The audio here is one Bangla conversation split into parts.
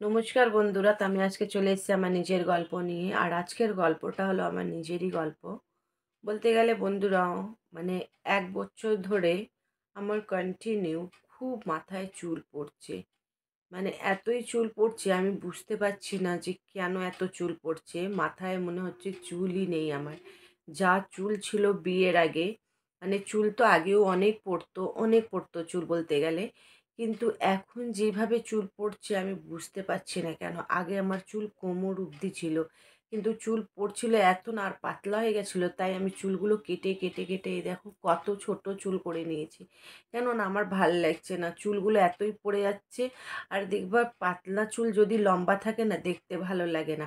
নমস্কার বন্ধুরা, তো আমি আজকে চলে এসেছি আমার নিজের গল্প নিয়ে। আর আজকের গল্পটা হলো আমার নিজেরই গল্প। বলতে গেলে বন্ধুরা, মানে 1 বছর ধরে আমার কন্টিনিউ খুব মাথায় চুল পড়ছে। মানে এতই চুল পড়ছে, আমি বুঝতে পারছি না যে কেন এত চুল পড়ছে। মাথায় মনে হচ্ছে চুলই নেই আমার। যা চুল ছিল বিয়ের আগে, মানে চুল তো আগেও অনেক পড়তো চুল বলতে গেলে। কিন্তু এখন যেভাবে চুল পড়ছে আমি বুঝতে পারছি না কেন। আগে আমার চুল কোমর অবধি ছিল, কিন্তু চুল পড়ছিল এত না, আর পাতলা হয়ে গেছিলো, তাই আমি চুলগুলো কেটে কেটে কেটে এই দেখো কত ছোট চুল করে নিয়েছি। কেননা আমার ভাল লাগছে না, চুলগুলো এতই পড়ে যাচ্ছে। আর দেখবা পাতলা চুল যদি লম্বা থাকে না, দেখতে ভালো লাগে না।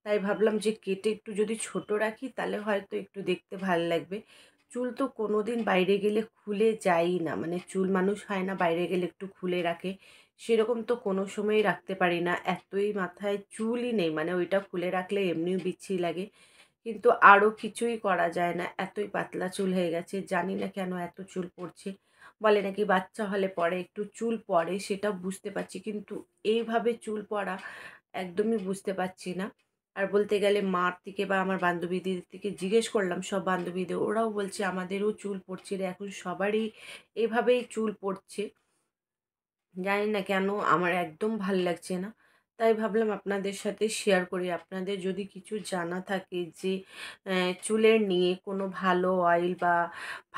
তাই ভাবলাম যে কেটে একটু যদি ছোট রাখি তাহলে হয়তো একটু দেখতে ভালো লাগবে। চুল তো কোনোদিন বাইরে গেলে খুলে যায়ই না, মানে চুল মানুষ হয় না বাইরে গেলে একটু খুলে রাখে, সেরকম তো কোনো সময়ই রাখতে পারি না। এতই মাথায় চুলই নেই, মানে ওইটা খুলে রাখলে এমনিও বিচ্ছিরি লাগে। কিন্তু আরও কিছুই করা যায় না, এতই পাতলা চুল হয়ে গেছে। জানি না কেন এত চুল পড়ছে। বলে নাকি বাচ্চা হলে পরে একটু চুল পড়ে, সেটা বুঝতে পারছি, কিন্তু এইভাবে চুল পড়া একদমই বুঝতে পারছি না। আর বলতে গেলে মার থেকে বা আমার বান্ধবীদের থেকে জিজ্ঞেস করলাম, সব বান্ধবীদের, ওরাও বলছে আমাদেরও চুল পড়ছে রে, এখন সবারই এভাবেই চুল পড়ছে। জানি না কেন আমার একদম ভাল লাগছে না। তাই ভাবলাম আপনাদের সাথে শেয়ার করি। আপনাদের যদি কিছু জানা থাকে যে চুলের নিয়ে কোনো ভালো অয়েল বা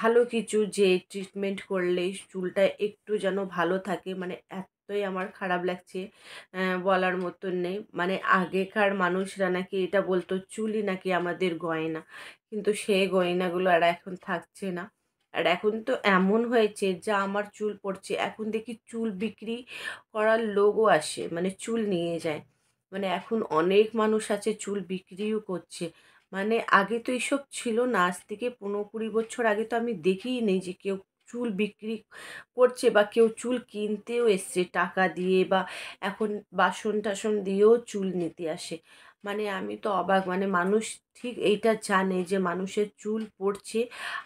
ভালো কিছু যে ট্রিটমেন্ট করলে চুলটা একটু যেন ভালো থাকে, মানে এতই আমার খারাপ লাগছে বলার মতন নেই। মানে আগেকার মানুষরা নাকি এটা বলতো চুলই নাকি আমাদের গয়না, কিন্তু সেই গয়নাগুলো আর এখন থাকছে না। আর এখন তো এমন হয়েছে, যা আমার চুল পড়ছে এখন দেখি চুল বিক্রি করার লোকও আসে, মানে চুল নিয়ে যায়। মানে এখন অনেক মানুষ আছে চুল বিক্রিও করছে। মানে আগে তো এসব ছিল না, আজ থেকে 15-20 বছর আগে তো আমি দেখিই নেই যে কেউ চুল বিক্রি করছে বা কেউ চুল কিনতেও এসছে টাকা দিয়ে, বা এখন বাসন টাসন দিয়েও চুল নিতে আসে। মানে আমি তো অবাক, মানে মানুষ ঠিক এইটা জানে যে মানুষের চুল পড়ছে,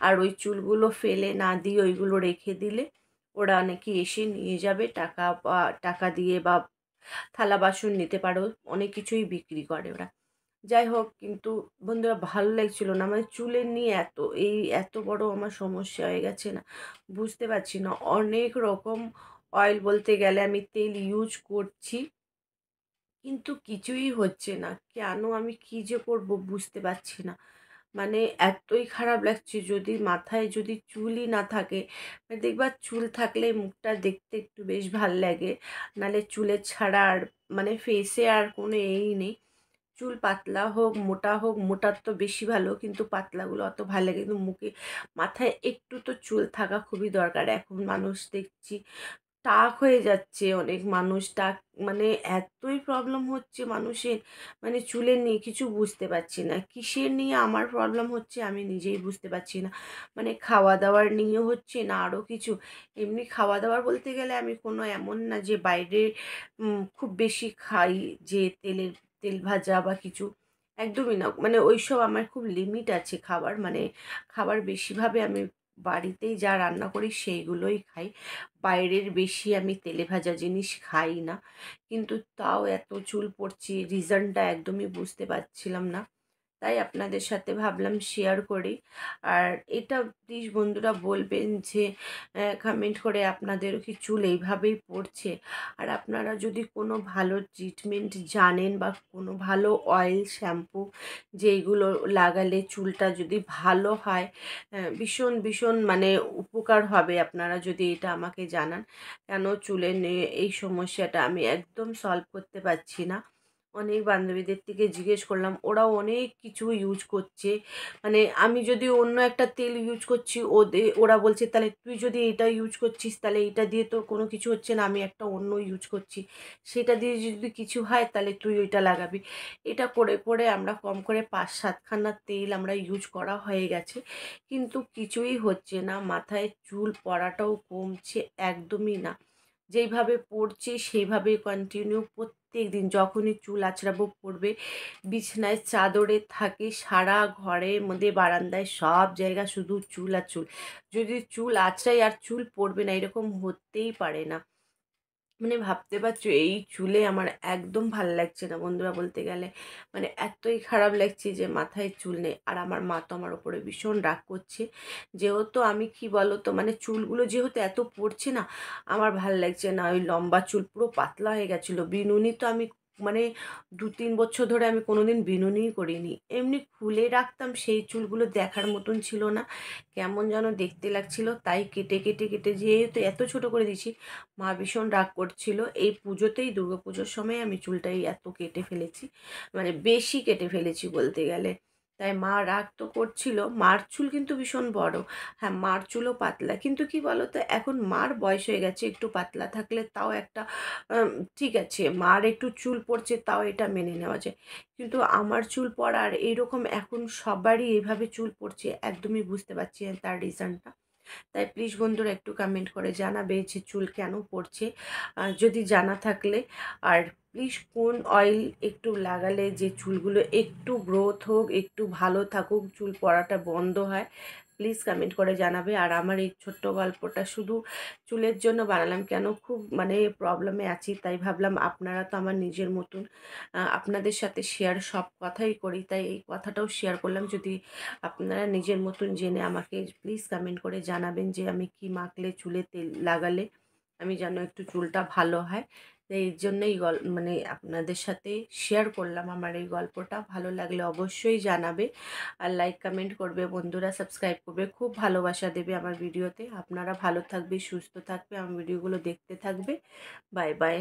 আর ওই চুলগুলো ফেলে না দিয়ে ওইগুলো রেখে দিলে ওরা নাকি এসে নিয়ে যাবে, টাকা বা টাকা দিয়ে, বা থালা বাসন নিতে পারো, অনেক কিছুই বিক্রি করে ওরা। যাই হোক, কিন্তু বন্ধুরা ভালো লাগছিল না, মানে চুলের নিয়ে এত বড় আমার সমস্যা হয়ে গেছে না, বুঝতে পারছি না। অনেক রকম অয়েল বলতে গেলে আমি তেল ইউজ করছি, কিন্তু কিছুই হচ্ছে না। কেন, আমি কি যে করব বুঝতে পারছি না। মানে এতই খারাপ লাগছে, যদি মাথায় যদি চুলই না থাকে। মানে দেখবা চুল থাকলে মুখটা দেখতে একটু বেশ ভাল লাগে, নাহলে চুলের ছাড়া আর মানে ফেসে আর কোনো নেই। চুল পাতলা হোক, মোটার তো বেশি ভালো, কিন্তু পাতলাগুলো অত ভালো লাগে, কিন্তু মুখে মাথায় একটু তো চুল থাকা খুবই দরকার। এখন মানুষ দেখছি টাক হয়ে যাচ্ছে, অনেক মানুষ টাক, মানে এতই প্রবলেম হচ্ছে মানুষের, মানে চুলের নিয়ে কিছু বুঝতে পারছি না। কিসের নিয়ে আমার প্রবলেম হচ্ছে আমি নিজেই বুঝতে পারছি না। মানে খাওয়া দাওয়ার নিয়ে হচ্ছে না আরও কিছু। এমনি খাওয়া দাওয়ার বলতে গেলে আমি কোনো এমন না যে বাইরে খুব বেশি খাই, যে তেল ভাজা বা কিছু, একদমই না। মানে ওইসব আমার খুব লিমিট আছে খাবার, মানে খাবার বেশিভাবে আমি বাড়িতেই যা রান্না করি সেইগুলোই খাই। বাইরের বেশি আমি তেলে ভাজা জিনিস খাই না। কিন্তু তাও এত চুল পড়ছে, রিজনটা একদমই বুঝতে পারছিলাম না। তাই আপনাদের সাথে ভাবলাম শেয়ার করি। আর এটা প্লিজ বন্ধুরা বলবেন যে কমেন্ট করে আপনাদেরও কি চুল এইভাবেই পড়ছে? আর আপনারা যদি কোনো ভালো ট্রিটমেন্ট জানেন বা কোনো ভালো অয়েল, শ্যাম্পু যেইগুলো লাগালে চুলটা যদি ভালো হয়, ভীষণ মানে উপকার হবে, আপনারা যদি এটা আমাকে জানান। কেন চুলের নিয়ে এই সমস্যাটা আমি একদম সলভ করতে পারছি না। অনেক বান্ধবীদের থেকে জিজ্ঞেস করলাম, ওরাও অনেক কিছু ইউজ করছে। মানে আমি যদি অন্য একটা তেল ইউজ করছি, ওরা বলছে তাহলে তুই যদি এটা ইউজ করছিস তাহলে এটা দিয়ে তোর কোনো কিছু হচ্ছে না, আমি একটা অন্য ইউজ করছি, সেটা দিয়ে যদি কিছু হয় তাহলে তুই ওইটা লাগাবি। এটা করে করে আমরা কম করে 5-7খানা তেল আমরা ইউজ করা হয়ে গেছে, কিন্তু কিছুই হচ্ছে না। মাথায় চুল পড়াটাও কমছে একদমই না। যেইভাবে পড়ছে সেইভাবে কন্টিনিউ প্রত্যেক দিন যখনই চুল আঁচড়াবো পড়বে। বিছানায় চাদরে থাকে, সারা ঘরের মধ্যে বারান্দায় সব জায়গা শুধু চুল আর চুল। যদি চুল আঁচড়াই আর চুল পড়বে না, এরকম হতেই পারে না। মানে ভাবতে পারছো এই চুলে আমার একদম ভাল লাগছে না বন্ধুরা, বলতে গেলে মানে এতই খারাপ লাগছে যে মাথায় চুল নেই। আর আমার মা তো আমার উপরে ভীষণ রাগ করছে, যেহেতু আমি কি বলো তো মানে চুলগুলো যেহেতু এত পড়ছে না, আমার ভাল লাগছে না। ওই লম্বা চুল পুরো পাতলা হয়ে গেছিলো। বিনুনি তো আমি মানে 2-3 বছর ধরে আমি কোনোদিন বিনুনিই করিনি, এমনি খুলে রাখতাম, সেই চুলগুলো দেখার মতন ছিল না, কেমন যেন দেখতে লাগছিল, তাই কেটে কেটে কেটে যেহেতু এত ছোট করে দিয়েছি, মা ভীষণ রাগ করছিল। এই পুজোতেই, দুর্গাপুজোর সময় আমি চুলটাই এত কেটে ফেলেছি, মানে বেশি কেটে ফেলেছি বলতে গেলে। তাই মা রাগ তো করছিল। মার চুল কিন্তু ভীষণ বড়, হ্যাঁ মার চুলও পাতলা, কিন্তু কি বলো তো এখন মার বয়স হয়ে গেছে, একটু পাতলা থাকলে তাও একটা আম, ঠিক আছে, মার একটু চুল পড়ছে তাও এটা মেনে নেওয়া যায়, কিন্তু আমার চুল পড়ার এইরকম এখন সবারই এভাবে চুল পড়ছে, একদমই বুঝতে পারছি না তার রিজনটা। তাই প্লিজ বন্ধুরা একটু কমেন্ট করে জানাবে যে চুল কেন পড়ছে, যদি জানা থাকলে। আর প্লিজ কোন অয়েল একটু লাগালে যে চুলগুলো একটু গ্রোথ হোক, একটু ভালো থাকুক, চুল পড়াটা বন্ধ হয়, প্লিজ কমেন্ট করে জানাবে। আর আমার এই ছোট্ট গল্পটা শুধু চুলের জন্য বানালাম কেন, খুব মানে প্রবলেমে আছি, তাই ভাবলাম আপনারা তো আমার নিজের মতন, আপনাদের সাথে শেয়ার সব কথাই করি, তাই এই কথাটাও শেয়ার করলাম। যদি আপনারা নিজের মতন জেনে আমাকে প্লিজ কমেন্ট করে জানাবেন যে আমি কি মাখলে, চুলে তেল লাগালে আমি যেন একটু চুলটা ভালো হয়। তো এই জন্যই মানে আপনাদের সাথে শেয়ার করলাম আমার এই গল্পটা। ভালো লাগলে অবশ্যই জানাবে, আর লাইক কমেন্ট করবে বন্ধুরা, সাবস্ক্রাইব করবে, খুব ভালোবাসা দেবে আমার ভিডিওতে। আপনারা ভালো থাকবে, সুস্থ থাকবে, আমার ভিডিওগুলো দেখতে থাকবে। Bye bye.